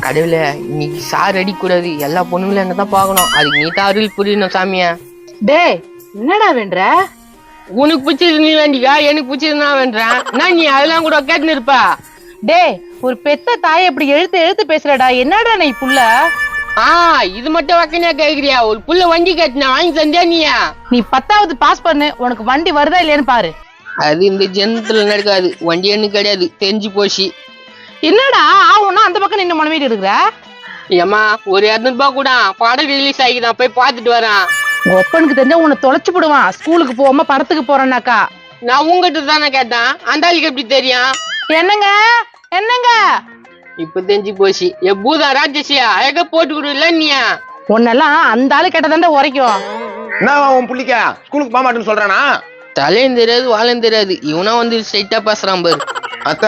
கடவுளே, இன்னைக்கு சார் அடிக்கூடாது, எல்லா பொண்ணுங்களும் என்னதான் பாக்கணும். அதுக்கு நீ தான் அருள் புரியணும் சாமியா. டேய் என்னடா வேண்ட? உனக்கு பிடிச்சது நீ வேண்டிக்கா, எனக்கு பிடிச்சது நான் வேண்டேன். நான் நீ அதெல்லாம் கூட கேட்டுன்னு இருப்பா. டேய் ஒரு பெத்த தாய் அப்படி எழுத்து எழுத்து பேசுறடா, என்னடா நீ புள்ள? இது மட்டும் வக்கனையா கேக்குறியா? ஒரு புள்ள வண்டி கட்டினா வாங்கி தந்தியா நீயா? நீ 10வது பாஸ் பண்ணு, உனக்கு வண்டி வருதா இல்லையான்னு பாரு. அது இந்த ஜென்மத்துல நடக்காது, வண்டி என்ன கிடையாது, தெரிஞ்சு போச்சு. என்னடா ஆவுன்னா அந்த பக்கம் நின்று மனமேட்டு இருக்கிற? ஏமா ஒரு 200 ரூபாய் கூட படம் ரிலீஸ் ஆகிதான், போய் பாத்துட்டு வரேன். உங்க ஒப்பனுக்கு தெரிஞ்சா உன்னை தொலைச்சு போடுவான். ஸ்கூலுக்கு போகாம படத்துக்கு போறேன்னாக்கா. நான் உங்ககிட்ட தானே கேட்டேன், அந்த ஆளுக்கு எப்படி தெரியும்? என்னங்க என்னங்க இப்ப தெரிஞ்சு போச்சு. எப்பூதா ராஜேஷியா எங்க போட்டு கொடுல நீயா? உன்னெல்லாம் அந்த ஆளு கேட்டதாண்டா உரைக்கும். என்ன உன் புள்ளிக்கா ஸ்கூலுக்கு போக மாட்டேன்னு சொல்றானா? தலையும் தெரியாது வாழும் தெரியாது, இவனா வந்து ஸ்ட்ரைட்டா பேசுறான் பாரு. அத்த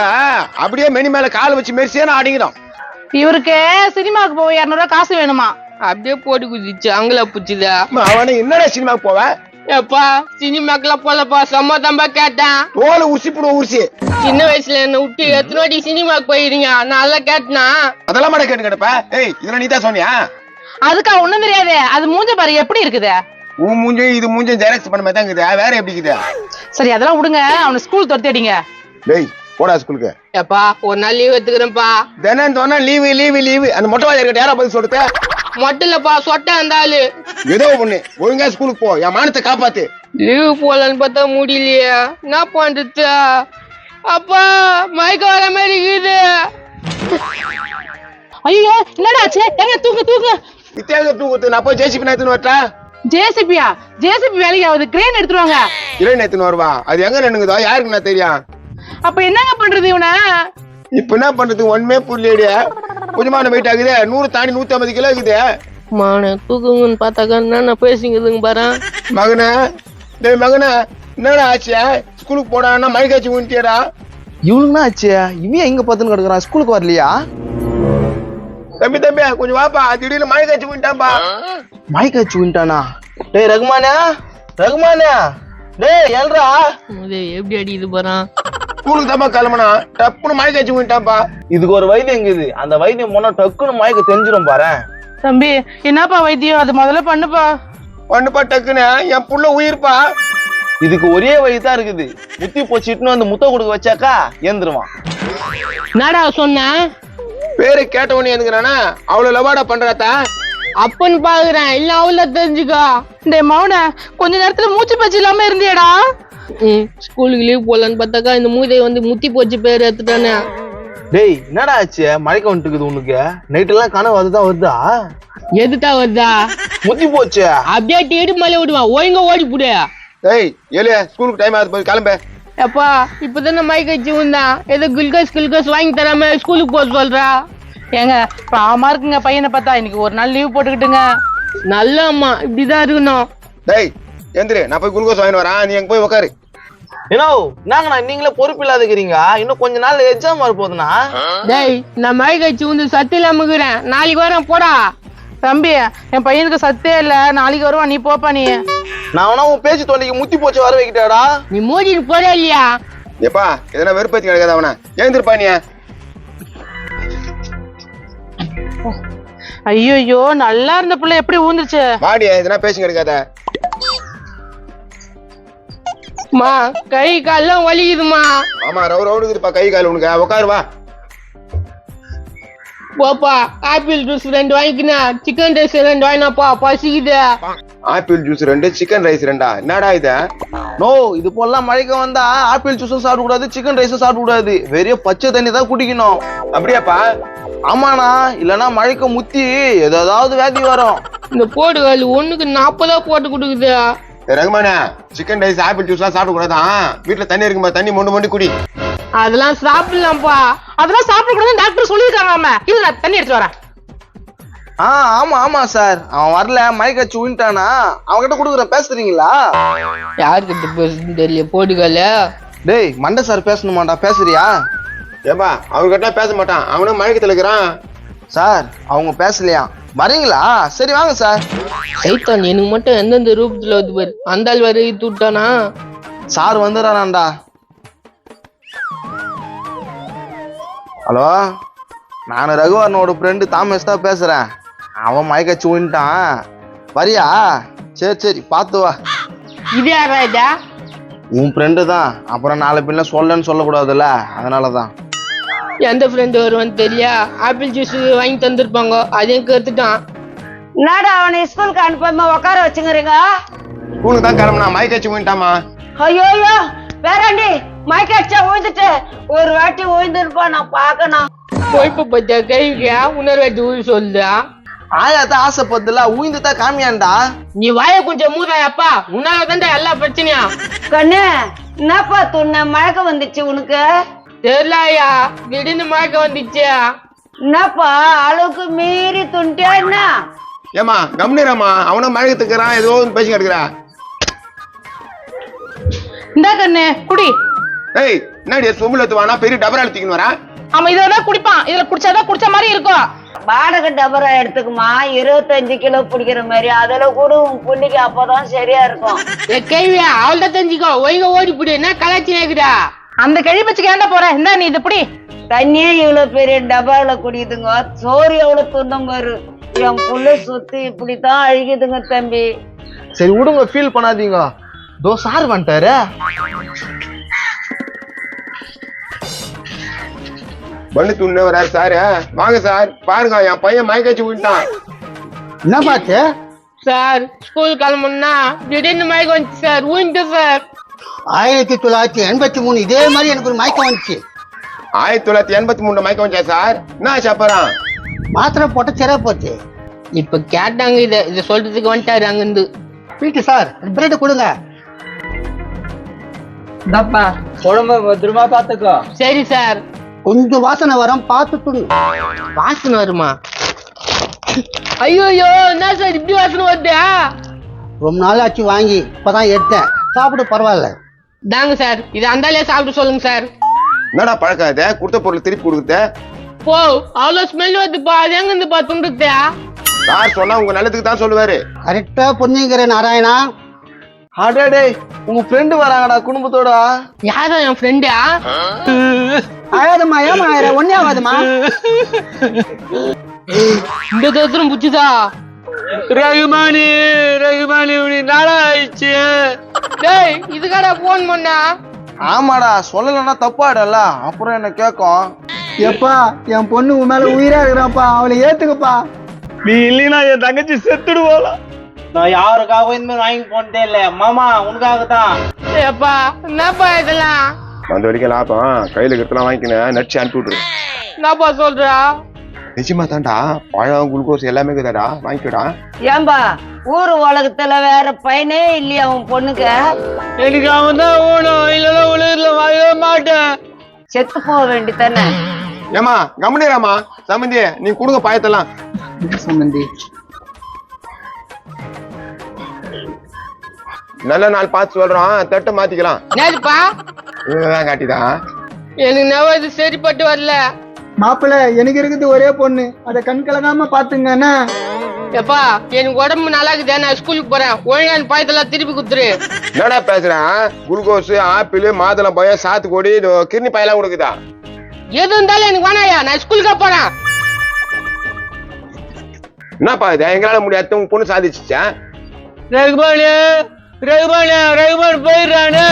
அப்படியே மெனி மேல கால வச்சு மெரிசியா நான் அடிங்கிறோம். இவருக்கு சினிமாவுக்கு போக 200 ரூபாய் காசு வேணுமா? அப்படியே போட்டு குதிச்சு அங்களா புச்சுதா. அவனை என்னடா சினிமாவுக்கு போவேன்? எப்பா சினிமாக்கெல்லாம் போலப்பா, சம்மதம்பா கேட்டேன். தோலை உரிசி போடுவோம் உரிசி. சின்ன வயசுல என்ன விட்டு எத்தனை வாட்டி சினிமாக்கு போயிருங்க, நான் எல்லாம் கேட்டனா? அதெல்லாம் மாட கேட்டு கிடப்ப. ஏய் இதெல்லாம் நீதான் சொன்னியா? அதுக்கா ஒண்ணும் தெரியாது. அது மூஞ்ச பாரு எப்படி இருக்குது. உன் மூஞ்சும் இது மூஞ்சும் ஜெராக்ஸ் பண்ண மாதிரி தான் இருக்குது, வேற எப்படி இருக்குது? சரி அதெல்லாம் விடுங்க, அவனை ஸ்கூல் துரத்திடுங்க. டேய் போடா ஸ்கூலுக்கு. எப்பா ஒரு நாள் லீவ் எடுத்துக்கிறேன்ப்பா. தினம் தோணா லீவு லீவு லீவு. அந்த மொட்டை வாஜா கிட்ட யாரா பதில் சொல்லுத? மொட்டலப்பா சொட்ட அந்த ஆளு. ஏதோ பொண்ணு ஒழுங்கா ஸ்கூலுக்கு போ, என் மானத்தை காப்பாத்து. லீவு போலான்னு பார்த்தா முடியலையா, என்ன பண்றது? அப்பா மயக்க வர மாதிரி இருக்குது. ஐயோ என்னடா ஆச்சு? எங்க தூக்கு தூக்கு. வித்தியாச தூக்குத்து. நான் போய் ஜேசிபி நேத்துன்னு வரட்டா? ஜேசிபியா? ஜேசிபி வேலைக்கு ஆகுது, கிரேன் எடுத்துருவாங்க. இல்லை நேத்துன்னு வருவா, அது எங்க நின்னுக்குதோ யாருக்கு நான் தெரியும். அப்ப என்னங்க பண்றது இவனை? இப்ப என்ன பண்றது ஒண்ணுமே புரியலையே. கொஞ்சமான வெயிட் ஆகுது, 100 தாண்டி 150 கிலோ இருக்குது. மான தூக்குங்கன்னு பார்த்தாக்கா என்ன பேசிக்குதுங்க பாரு. மகனே டேய் மகனே என்னடா ஆச்சு? ஸ்கூலுக்கு போடான்னா மழை காய்ச்சி ஊன்ட்டியடா. இவனுக்குன்னா ஆச்சு, இவன் எங்க பார்த்துன்னு கிடக்குறான், ஸ்கூலுக்கு வரலையா? தம்பி தம்பி கொஞ்சம் வாப்பா, திடீர்னு மழை காய்ச்சி ஊன்ட்டான்பா. மயக்காச்சு விட்டானா? டேய் ரகுமானா, ரகுமானா, டேய் எல்ரா. எப்படி அடிக்குது பாரு. ஸ்கூலுக்கு தான்ப்பா கிளம்புனா, டப்புன்னு மழை காய்ச்சி ஊன்ட்டான்பா. இதுக்கு ஒரு வைத்தியம் எங்குது, அந்த வைத்தியம் போனா டக்குன்னு மயக்க தெரிஞ்சிடும் பாரு. தம்பி என்னப்பா வைத்தியம், அது முதல்ல பண்ணுப்பா. ஒண்ணுப்பா டக்குன்னு என் புள்ள உயிர்ப்பா. இதுக்கு ஒரே வழிதான் இருக்குது, முத்தி போச்சுட்டுன்னு வந்து முத்த கொடுக்க வச்சாக்கா ஏந்துருவான். என்னடா சொன்ன? பேரு கேட்ட உடனே எதுக்குறானா? அவ்வளவு லவாடா பண்றாத்தா? அப்பன்னு பாக்குறேன், இல்ல அவ்வளோ தெரிஞ்சுக்கோ. டேய் மௌன, கொஞ்ச நேரத்துல மூச்சு பச்சு இல்லாம இருந்தியடா. ஸ்கூலுக்கு லீவ் போடலான்னு பார்த்தாக்கா இந்த மூதையை வந்து முத்தி போச்சு பேர் எடுத்துட்டானே. டேய் என்னடா ஆச்சு, மயக்க வந்துட்டுக்குது உனக்கு? நைட் எல்லாம் கனவு அதுதான் வருதா? எதுதான் வருதா? முத்தி போச்சு. அப்படியே டேடு மேலே விடுவான், ஒழுங்கா ஓடி போடு. ஏய் ஏலியா ஸ்கூலுக்கு டைம் ஆகுது, போய் கிளம்பு. எப்பா இப்பதானே மயக்கச்சு வந்தான், ஏதோ குல்கோஸ் வாங்கி தராம ஸ்கூலுக்கு போக சொல்றா. ஏங்க பாவமா இருக்குங்க பையனை பார்த்தா. இன்னைக்கு ஒரு நாள் லீவ் போட்டுக்கிட்டுங்க. நல்ல அம்மா இப்படிதான் இருக்கணும். டேய் எந்திரு, நான் போய் குளுக்கோஸ் வாங்கிட்டு வரேன், நீ எங்க போய் உட்காரு. ஏனோ நாங்கண்ணா நீங்களே பொறுப்பு இல்லாதக்கிறீங்க, இன்னும் கொஞ்ச நாள் எக்ஸாம் வரப்போகுதுண்ணா. டேய் நான் மயக்கச்சு வந்து சத்து இல்லாம இருக்கிறேன், நாளைக்கு வரேன் போடா. தம்பி என் பையனுக்கு சத்தே இல்ல, நாளைக்கு வருவான், நீ போப்பா. நீ நான் வேணா உன் பேச்சு தொலைக்கு முத்தி போச்சு வர வைக்கிட்டாடா. நீ மூடிட்டு போறே இல்லையா? எப்பா எதனா வெறுப்பத்தி கிடைக்காத அவனை, ஏந்திருப்பா நீ. ஐயோ நல்லா இருந்த பிள்ளை எப்படி ஊந்துருச்சு. வாடியா எதனா பேசி கிடைக்காத. மா கை கால்லாம் வலிக்குதுமா. ஆமா ரவு ரவுடுக்குதுப்பா கை கால் உனக்கு, உட்காரு வா. போப்பா ஆப்பிள் ஜூஸ் 2 வாங்கிக்கினா, சிக்கன் ரைஸ் 2 வாங்கினாப்பா, பசிக்குது. Apple juice 2, chicken rice 2. என்னடா இது? நோ இது போலாம் மழைக்க வந்தா ஆப்பிள் ஜூஸும் சாப்பிட கூடாது, சிக்கன் ரைஸும் சாப்பிட கூடாது, வெறும் பச்சை தண்ணி தான் குடிக்கணும். அப்படியாப்பா? ஆமாண்ணா, இல்லன்னா மழைக்க முத்தி ஏதாவது வியாதி வரும். இந்த போடுகால் ஒண்ணுக்கு 40 போட்டு கொடுக்குது. ரகுமானா சிக்கன் ரைஸ் ஆப்பிள் ஜூஸ் எல்லாம் சாப்பிட கூடாதான், வீட்டுல தண்ணி இருக்குமா, தண்ணி மொண்டு மொண்டு குடி. அதெல்லாம் சாப்பிடலாம்ப்பா. அதெல்லாம் சாப்பிட கூடாதுன்னு டாக்டர் சொல்லியிருக்காங்க. இது நான் தண்ணி எடுத்து வரேன். ஆமா ஆமா சார், அவன் வரல மயக்கச்சு விட்டானா, அவன்கிட்ட கொடுக்குறேன், பேசுறீங்களா? யாருக்கிட்ட பேசுன்னு தெரியல போடுகால. டேய் மண்டை சார் பேசணுமாண்டா, பேசுறியா? ஏப்பா அவர்கிட்ட பேச மாட்டான், அவனும் மயக்கத்துல இருக்கிறான். சார் அவங்க பேசலையா, வரீங்களா? சரி வாங்க சார். சைத்தான் எனக்கு மட்டும் எந்தெந்த ரூபத்துல வந்து பாரு, அந்த ஆள் வர தூட்டானா. சார் வந்துடுறானாண்டா. ஹலோ நான் ரகுவரனோட ஃப்ரெண்டு தாமஸ் தான் பேசுறேன். அவன் மயக்கச்சு விட்டான். வரியா? சரி பார்த்து வா. இது யாரா இதா? உன் ஃப்ரெண்டு தான். அப்புறம் நாளை பின்ன சொல்லன்னு சொல்லக்கூடாதுல்ல, அதனாலதான். எந்த ஃப்ரெண்டு வருவான்னு தெரியா? ஆப்பிள் ஜூஸ் வாங்கி தந்திருப்பாங்க, அதையும் கத்துட்டான். என்னடா அவனை ஸ்கூலுக்கு அனுப்பாம உட்கார வச்சுக்கிறீங்க? ஸ்கூலுக்கு தான் கிளம்புனா மயக்காச்சு விட்டாமா. ஐயோ வேறாண்டி மயக்காச்சா ஊழ்ந்துட்டு ஒரு வாட்டி ஊழ்ந்துருப்பா, நான் பாக்கணும். போய்ப்பு பத்தியா கைவிக்கா உணர்வு வச்சு ஊழி சொல்லுதா? ஆயாத்தான் ஆசைப்பட்டுல ஊய்ந்து தான் காமியாண்டா. நீ வாய கொஞ்சம் மூதாயப்பா, உன்னால தான்டா எல்லா பிரச்சனையும். கண்ணு என்னப்பா துண்ண மயக்கம் வந்துச்சு உனக்கு? தெரியலையா, திடீர்னு மயக்கம் வந்துச்சு. என்னப்பா அளவுக்கு மீறி துண்டியா என்ன? ஏமா கம்னிரம்மா, அவனும் மயக்கத்துக்கிறான், ஏதோ பேசி கிடக்குறா. இந்தா கண்ணு குடி. ஏய் என்னடி சொம்புல எடுத்துவானா, பெரிய டபரா எடுத்துக்கின்னு வரா. அவன் இதெல்லாம் குடிப்பான், இதுல குடிச்சாதான் குடிச்ச மாதிரி இருக்கும். வாடகை டபரா எடுத்துக்குமா, 25 கிலோ பிடிக்கிற மாதிரி. அதுல கூட உன் புள்ளிக்கு அப்பதான் சரியா இருக்கும். கேள்வியா அவள்கிட்ட தெரிஞ்சுக்கோ, ஒய்ங்க ஓடி போடு. என்ன கலாச்சி நேக்குதா? அந்த கழிப்பச்சுக்கு ஏன்டா போற? இந்தா நீ இது புடி. தண்ணியே இவ்வளவு பெரிய டபால குடிக்குதுங்க, சோறு எவ்வளவு துண்டம் பாரு. என் புள்ள சுத்தி இப்படித்தான் அழுகுதுங்க தம்பி. சரி விடுங்க, ஃபீல் பண்ணாதீங்க. தோ சார் வந்துட்டாரு. பண்ணு துண்ணு வராரு சாரு. வாங்க சார், பாருங்க என் பையன் மயக்காச்சு விட்டான். என்ன பாத்து? சார் ஸ்கூல் கிளம்புனா திடீர்னு மயக்கம் வந்துச்சு சார், ஊன்ட்டு சார். 1983 இதே மாதிரி எனக்கு ஒரு மயக்கம் வந்துச்சு. 1983 மயக்கம் வந்துச்சா சார்? என்ன சாப்பிட்றான்? மாத்திரை போட்ட சிற போச்சு. இப்ப கேட்டாங்க, இத சொல்றதுக்கு வந்துட்டாரு அங்கிருந்து. பீட்டு சார் பிரெட் கொடுங்க. தப்பா உடம்ப பத்திரமா பாத்துக்கோ. சரி சார். கொஞ்சம் வாசனை வரும், பார்த்து துண்ணு. வாசனை வருமா? ஐயோ என்ன சார் இப்படி வாசனை வருதா? ரொம்ப நாள் ஆச்சு வாங்கி, இப்பதான் எடுத்தேன். சாப்பிடு, பரவாயில்ல. தாங்க சார், இது அந்தாலே சாப்பிட்டு சொல்லுங்க சார். என்னடா பழக்கம் இதை? கொடுத்த பொருள் திருப்பி கொடுக்குற. போ, அவ்வளவு ஸ்மெல் வருதுப்பா, அது எங்க இருந்து பா துண்டுத்தா? சார் சொன்னா உங்க நல்லதுக்கு தான் சொல்லுவாரு. கரெக்டா பொண்ணுங்கிற நாராயணா. அடடே, உங்க ஃப்ரெண்டு வராங்கடா குடும்பத்தோட. யாரா என் ஃப்ரெண்டா? ஆயாதம்மா, ஏமா ஆயிர ஒன்னே ஆகாதுமா. இந்த தோத்திரம் புச்சுதா? ரகுமானி நாளா ஆயிடுச்சு. டேய் இதுக்காடா போன் பண்ணா? ஆமாடா, சொல்லலன்னா தப்பாடல, அப்புறம் என்ன கேட்கும். எப்பா என் பொண்ணு உன் மேல உயிரா இருக்கிறான்ப்பா, அவளை ஏத்துக்கப்பா. நீ இல்லைன்னா என் தங்கச்சி செத்துடுவாளா? நான் யாருக்காகவும் இந்த மாதிரி வாங்கி போனதே இல்ல மாமா, உனக்காக தான். ஏப்பா என்னப்பா இதெல்லாம்? அந்த வரைக்கும் லாபம், கையில இருக்கிறதெல்லாம் வாங்கிக்கினேன், நடிச்சு அனுப்பி விட்டுரு. என்னப்பா சொல்றா? நிச்சயமா தாண்டா, பழம் குளுக்கோஸ் எல்லாமே இருக்குதாடா, வாங்கிக்கடா. ஏன்பா ஊரு உலகத்துல வேற பையனே இல்லையா உன் பொண்ணுக்கு? எனக்கு அவன் தான் ஓணும், இல்லைன்னா உலகத்துல வாழவே மாட்டேன். செத்து போக வேண்டித்தானே. ஏமா கம்னிராமா, சம்பந்தி நீ கொடுங்க பாயத்தெல்லாம். சம்பந்தி நல்ல நாள் பார்த்து சொல்றோம், தட்டை மாத்திக்கலாம். என்னதுப்பா? இதுதான் காட்டிதான். எனக்கு நவது சரிப்பட்டு வரல. மாப்பிள்ள, எனக்கு இருக்குது ஒரே பொண்ணு, அத கண் கலங்காம பாத்துங்கன்னா. எப்பா எனக்கு உடம்பு நல்லா இருக்குதா, நான் ஸ்கூலுக்கு போறேன். ஒழுங்கான பாயத்தெல்லாம் திருப்பி குடுத்துரு. என்னடா பேசுறேன்? குளுக்கோஸ், ஆப்பிள், மாதுளம் பழம், சாத்துக்குடி, கிர்னி பாயெல்லாம் கொடுக்குதா? எது இருந்தாலும் எனக்கு வேணாயா, நான் ஸ்கூலுக்கு போறேன். என்னப்பா இது? எங்களால முடியாது, உங்க பொண்ணு சாதிச்சுச்சா? ரகுமான் போயிடுறானு.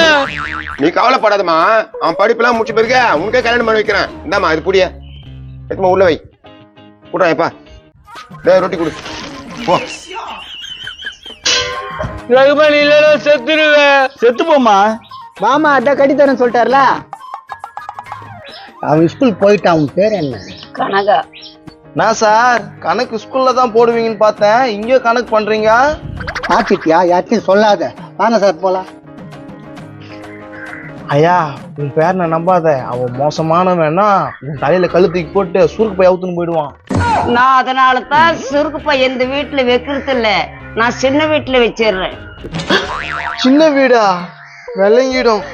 நீ கவலைப்படாதம்மா, அவன் படிப்பெல்லாம் முடிச்ச பிறகு உனக்கே கல்யாணம் பண்ணி வைக்கிறேன். இந்தாம்மா இது புடிய எத்தமா உள்ள வை. கூட்டாப்பா, ரொட்டி கொடு போ. ரகுமான் இல்லைன்னா செத்துடுவேன். செத்து போமா. மாமா அதான் கட்டி தரேன்னு சொல்லிட்டாருல. அவன் ஸ்கூல் போயிட்டான். அவன் பேர் என்ன? கனகா. நான் சார் கணக்கு ஸ்கூல்ல தான் போடுவீங்கன்னு பார்த்தேன், இங்கே கணக்கு பண்றீங்க. ஆச்சிட்டியா? யார்ட்டையும் சொல்லாத. வாங்க சார் போலாம். ஐயா, உன் பேர் நான் நம்பாத, அவன் மோசமானவன்னா உன் தலையில கழுத்துக்கு போட்டு சுருக்கு போய் அவுத்துன்னு போயிடுவான். நான் அதனாலதான் சுருக்கு பையன் இந்த வீட்டுல வைக்கிறது இல்ல, நான் சின்ன வீட்டுல வச்சிடுறேன். சின்ன வீடா? வெள்ளங்கிடும்.